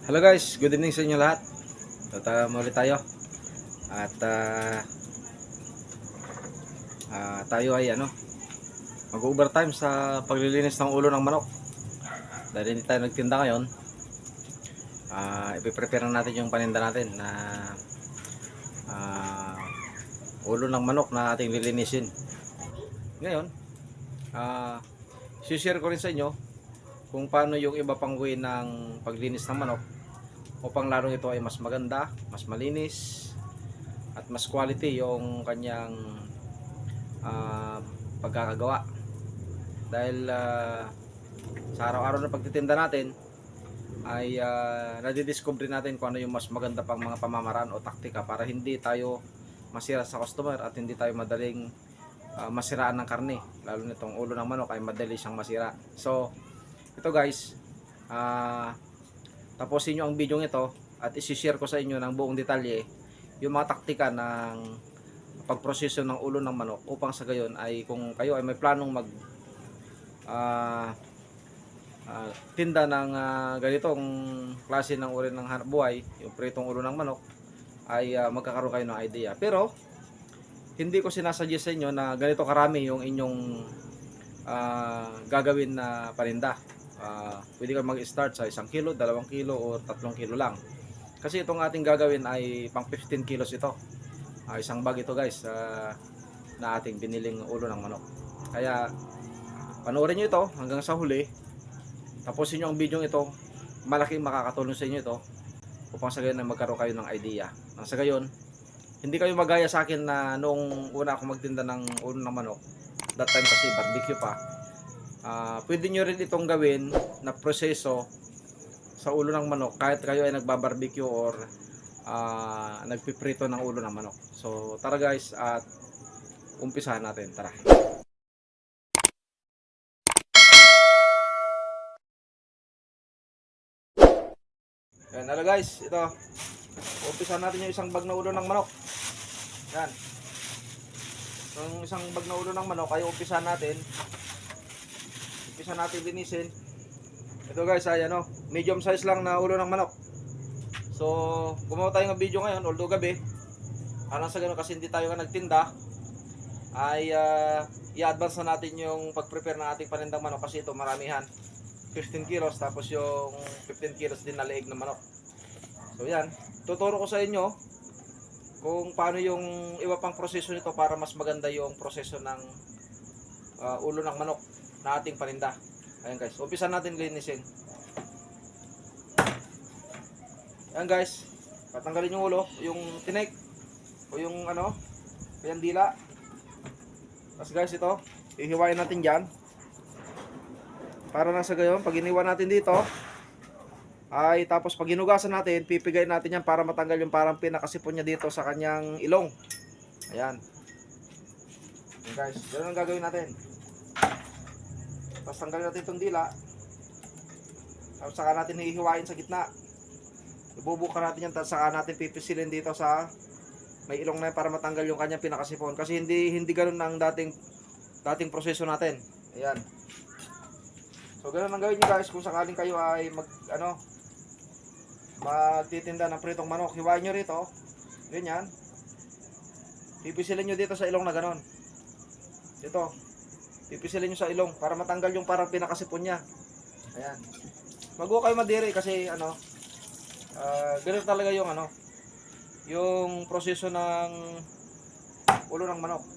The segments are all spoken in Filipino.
Hello guys, good evening sa inyo lahat. Muli tayo. At tayo ay mag-overtime sa paglilinis ng ulo ng manok. Dahil hindi tayo nagtinda ngayon, ipiprepare natin yung paninda natin na ulo ng manok na ating lilinisin. Ngayon, share ko rin sa inyo kung paano yung iba pang way ng paglinis ng manok upang lalong ito ay mas maganda, mas malinis at mas quality yung kanyang pagkakagawa. Dahil sa araw-araw na pagtitinda natin ay nadidiscover natin kung ano yung mas maganda pang mga pamamaraan o taktika para hindi tayo masira sa customer at hindi tayo madaling masiraan ng karne. Lalo nitong ulo ng manok ay madali siyang masira. So ito guys, tapusin nyo ang video ito at isi-share ko sa inyo ng buong detalye yung mga taktika ng pagproseso ng ulo ng manok upang sa gayon ay kung kayo ay may planong mag tinda ng ganitong klase ng uri ng hanap buhay, yung pritong ulo ng manok, ay magkakaroon kayo ng idea. Pero hindi ko sinasuggest sa inyo na ganito karami yung inyong gagawin na paninda. Pwede kayo mag-start sa 1 kilo, 2 kilo o 3 kilo lang. Kasi itong ating gagawin ay pang 15 kilos ito. Isang bag ito guys na ating biniling ulo ng manok. Kaya panoorin nyo ito hanggang sa huli. Tapusin nyo ang video ito. Malaking makakatulong sa inyo ito upang sa gayon na magkaroon kayo ng idea. Nang sa gayon, hindi kayo magaya sa akin na noong una ako magtinda ng ulo ng manok. That time kasi barbecue pa. Pwede nyo rin itong gawin na proseso sa ulo ng manok kahit kayo ay nagbabarbecue or nagpiprito ng ulo ng manok. So tara guys at umpisahan natin. Tara. Yan, hello guys, ito. Umpisahan natin yung isang bag na ulo ng manok. Yan. Yung isang bag na ulo ng manok ay umpisahan natin. Umpisa natin linisin. Ito guys ay medium size lang na ulo ng manok. So gumawa tayo ng video ngayon although gabi. Sa ganun kasi hindi tayo nagtinda ay i-advance na natin yung pag-prepare ng ating panindang manok kasi ito maramihan. 15 kilos tapos yung 15 kilos din na leeg ng manok. So yan, tuturo ko sa inyo kung paano yung iba pang proseso nito para mas maganda yung proseso ng ulo ng manok na ating paninda. Ayan guys, umpisa natin linisin. Ayan guys, patanggalin yung ulo, yung tinik o yung yung dila. Tapos guys ito, ihiwain natin dyan. Para na sa gayon, pag iniwan natin dito, ay tapos pag hinugasan natin, pipigayin natin yan para matanggal yung parang pinakasipon niya dito sa kanyang ilong. Ayan. Ayan guys, ganun ang gagawin natin. Tapos tanggalin natin itong dila. Tapos saka natin hihiwain sa gitna. Ibubuka natin yan, tapos saka natin pipisilin dito sa may ilong na yan para matanggal yung kanyang pinakasipon. Kasi hindi ganun ang dating proseso natin. Ayan. So ganun ang gawin nyo guys kung sakaling kayo ay magtitinda ng pritong manok. Hiwain nyo rito. Ganyan. Pipisilin nyo dito sa ilong na ganon. Dito. Pipisilin nyo sa ilong para matanggal yung parang pinakasipon niya. Ayan. Wag kayo madiri kasi ganun talaga yung yung proseso ng ulo ng manok.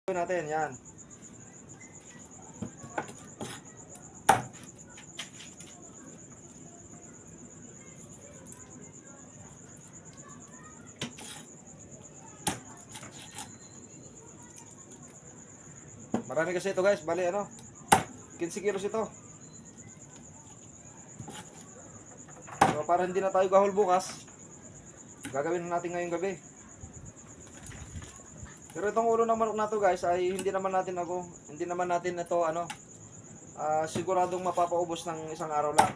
Natin yan. Marami kasi ito guys, bali 15 kilos ito. So para hindi na tayo gahol bukas, gagawin natin ngayong gabi. Pero itong ulo ng manok na to guys ay hindi naman natin ito siguradong mapapaubos ng isang araw lang.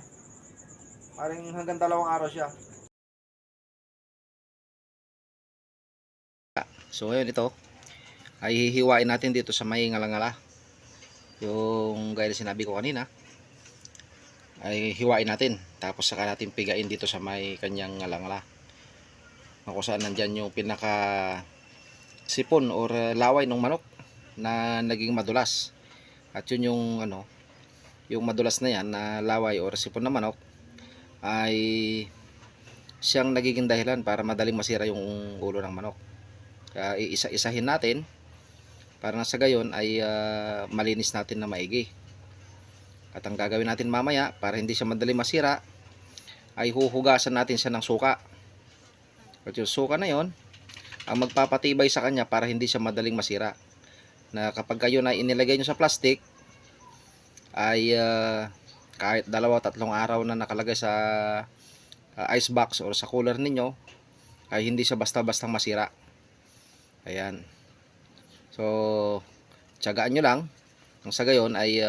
Maring hanggang 2 araw siya. So ngayon ito ay hihiwain natin dito sa may ngalangala. Yung gaya na sinabi ko kanina ay hiwain natin. Tapos saka natin pigain dito sa may kanyang ngalangala. Kung saan nandyan yung pinaka sipon or laway ng manok na naging madulas. At yun yung yung madulas na yan na laway or sipon ng manok ay siyang nagiging dahilan para madaling masira yung ulo ng manok. Kaya iisa-isahin natin para na sa gayon ay malinis natin na maigi. At ang gagawin natin mamaya para hindi siya madaling masira ay huhugasan natin siya ng suka. At yung suka na yon ang magpapatibay sa kanya para hindi siya madaling masira. Na kapag kayo na inilagay nyo sa plastic ay kahit 2-3 araw na nakalagay sa ice box or sa cooler ninyo ay hindi siya basta-bastang masira. Ayan. So tiyagaan nyo lang ang sa gayon ay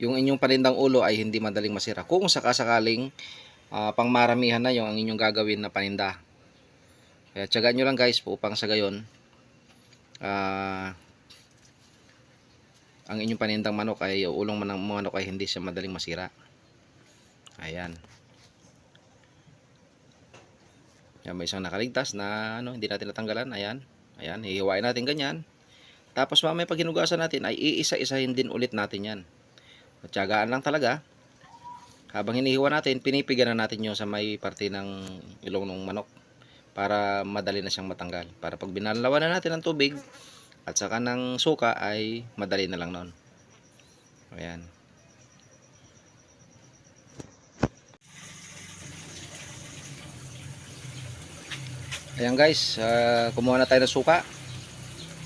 yung inyong panindang ulo ay hindi madaling masira kung sakasakaling pangmaramihan na yung ang inyong gagawin na paninda. Kaya tiyagaan nyo lang guys upang sa gayon ang inyong panindang manok ay ulong manok ay hindi siya madaling masira. Ayan. Yan, may isang nakaligtas na hindi natin natanggalan. Ayan. Ayan, hihiwain natin ganyan. Tapos mamaya pag hinugasan natin ay iisa-isahin din ulit natin yan. At tiyagaan lang talaga. Habang hinihiwa natin, pinipigan na natin yung sa may parte ng ilong ng manok para madali na siyang matanggal. Para pag binalawan na natin ng tubig at saka ng suka ay madali na lang nun. Ayan. Ayan guys, kumuha na tayo ng suka.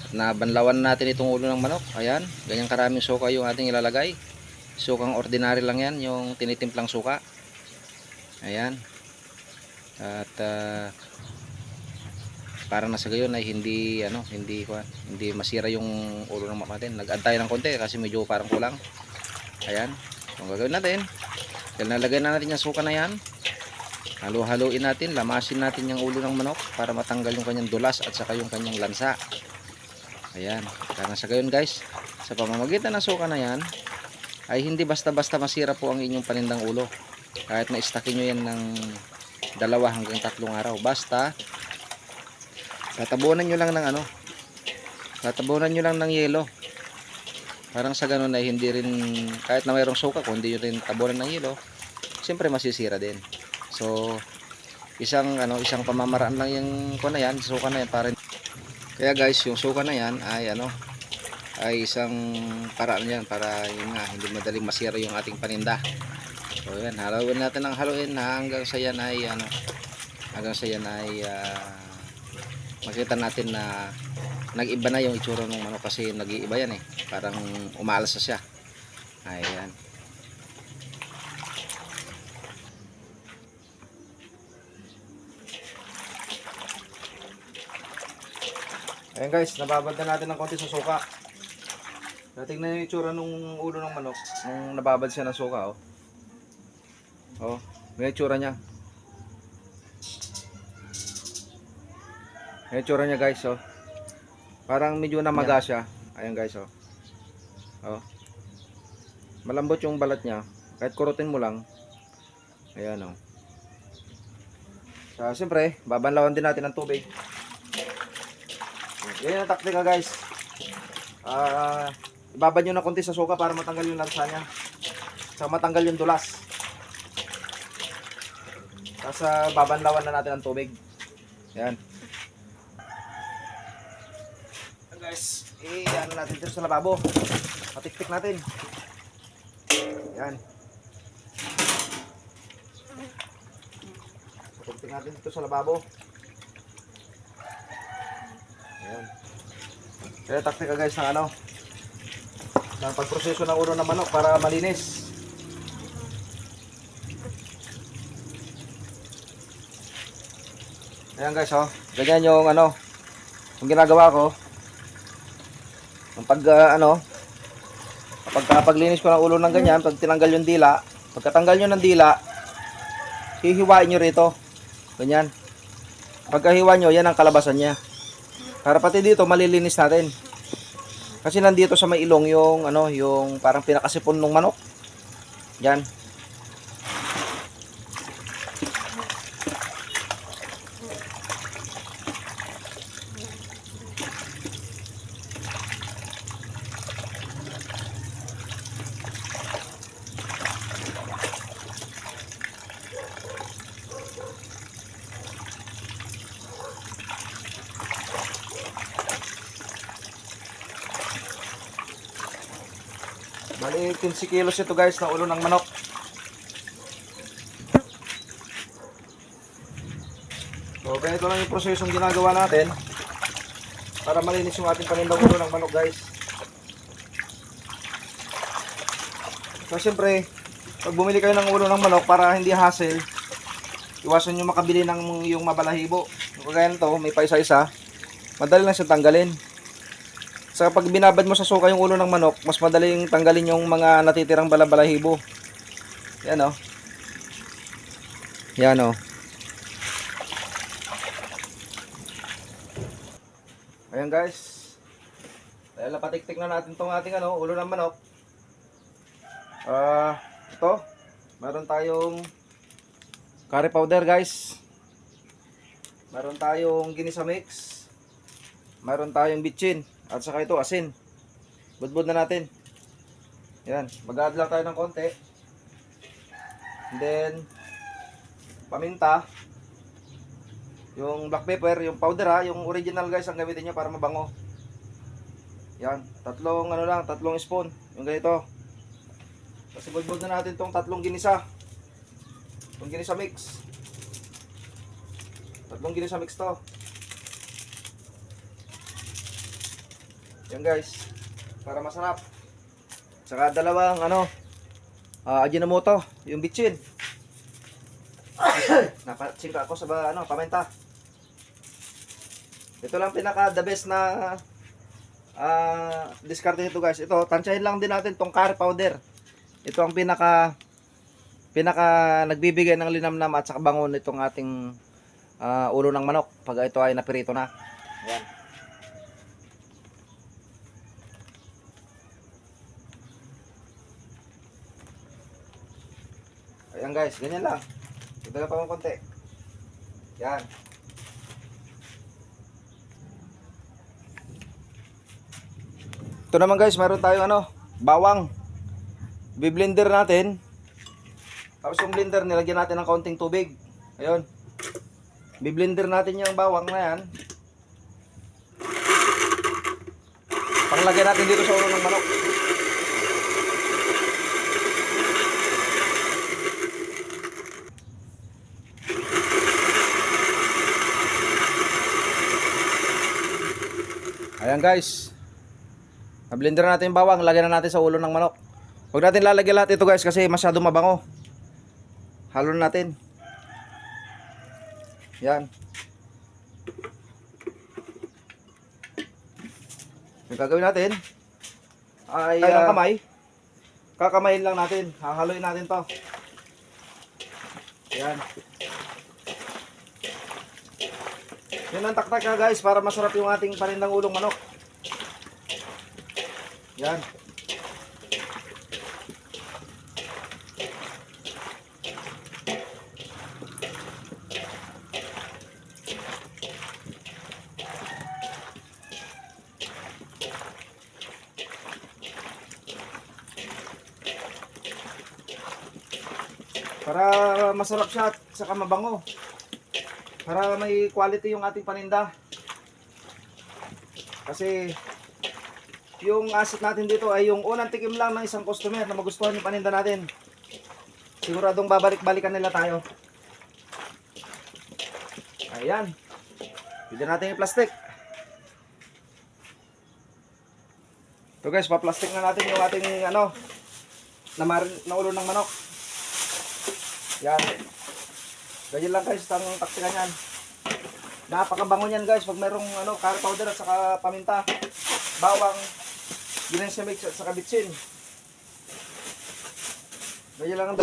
At nabanlawan natin itong ulo ng manok. Ayan, ganyan karaming suka yung ating ilalagay. Sukang ordinary lang yan, yung tinitimplang suka. Ayan. At para na sa gayon ay hindi masira yung ulo ng manok natin. Nag-add tayo ng konti kasi medyo parang kulang. Ayan. Ang gagawin natin, nalagay na natin yung suka na yan. Halo-haluin natin, lamasin natin yung ulo ng manok para matanggal yung kanyang dulas at saka yung kanyang lansa. Ayan, kaya sa gayon guys, sa pamamagitan ng suka na yan ay hindi basta-basta masira po ang inyong panindang ulo. Kahit na-stockin nyo yan ng 2 hanggang 3 araw, basta tatabunan nyo lang ng tatabunan nyo lang ng yelo. Parang sa ganun ay hindi rin, kahit na mayroong suka, kung hindi nyo rin tabunan ng yelo, siyempre masisira din. So isang pamamaraan lang yung na yan, suka na yan para. Kaya guys, yung suka na yan ay ay isang paraan yan para yun nga, hindi madaling masira yung ating paninda. So yan, haluin natin ng haluin hanggang sa yan ay makita natin na nag-iba na yung itsura ng manok kasi nag-iiba yan parang umaalas na siya. Ayan. Ayan guys, nababad na natin ng konti sa suka. Tingnan yung itsura nung ulo ng manok nung nababad siya ng suka. Oh, may itsura niya. May itsura niya guys. Parang medyo namaga siya. Ayan guys. Malambot yung balat niya. Kahit kurutin mo lang. Ayan So, siyempre, babanlawan din natin ng tubig. Yan yung taktika guys. Ibabad nyo na konti sa suka para matanggal yung lansa niya. Saka matanggal yung dulas. Tapos babanlawan na natin ang tubig. Yan. Guys, ano natin dito sa lababo. Patiktik natin. Yan. Patiktik natin dito sa lababo. Ayan. Kaya taktika guys ng pagproseso ng ulo ng manok para malinis. Ayan guys ganyan yung yung ginagawa ko. Paglinis ko ng ulo ng ganyan, pag tinanggal yung dila, pagkatanggal nyo ng dila, hihiwain nyo rito. Ganyan. Pagkahiwa nyo, yan ang kalabasan niya. Para pati dito, malilinis natin. Kasi nandito sa may ilong yung, ano, yung parang pinakasipon ng manok. Yan. Bali 15 kilos ito guys na ulo ng manok. So ganito lang yung prosesong ginagawa natin para malinis yung ating panindang ulo ng manok guys. So siyempre, pag bumili kayo ng ulo ng manok para hindi hassle, iwasan nyo makabili ng yung mabalahibo. Kung kaya nito, may pa isa-isa, madali lang siyang tanggalin. Sa pag binabad mo sa suka yung ulo ng manok, mas madaling tanggalin yung mga natitirang balabalahibo. Yan o. Yan o. Ayan guys. Dahil napatiktik na natin itong ating ulo ng manok. Ito. Meron tayong curry powder guys. Meron tayong ginisa mix. Meron tayong bitchin. At saka ito, asin. Budbud na natin. Yan. Mag-add lang tayo ng konti. And then, paminta. Yung black pepper, yung powder yung original guys ang gamitin nyo para mabango. Yan. Tatlong spoon. Yung ganito. Kasi budbud na natin tong tatlong ginisa. Itong ginisa mix. Tatlong ginisa mix to. Yan guys, para masarap. Saka dalawang Ajinomoto, yung bitchin. Napatsingka ako sa paminta. Ito lang pinaka the best na diskarte nito guys. Ito, tansyahin lang din natin tong curry powder. Ito ang pinaka nagbibigay ng linamnam at saka bango nitong ating ulo ng manok pag ito ay napirito na. Ayan. Ayan guys, ganyan lang. Ito pa ng konti. Yan. Ito naman guys, meron tayong bawang. Bi-blender natin. Tapos yung blender, nilagyan natin ng kaunting tubig. Ayun. Bi-blender natin yung bawang na yan. Panglagay natin dito sa ulo ng manok. Ayan guys. Na-blender natin yung bawang, lagyan na natin sa ulo ng manok. Huwag natin lalagyan lahat ito guys kasi masyadong mabango. Halo natin. Yan. Yung gagawin natin ay kamay. Kakamayin lang natin. Hahaluin natin to. Yan. Yan ang taktak guys para masarap yung ating panindang ulong manok. Yan. Para masarap siya at saka mabango. Para may quality yung ating paninda. Kasi yung asset natin dito ay yung unang tikim lang ng isang customer na magustuhan yung paninda natin. Siguradong babalik-balikan nila tayo. Ayan. Pwede natin yung plastic. Ito guys, pa-plastic na natin yung ating na ulo ng manok. Yan. Ganyan lang guys, ang taktika niyan. Napakabango niyan guys, pag mayroong curry powder at saka paminta, bawang, ginisa mix at saka bitsin. Ganyan lang ang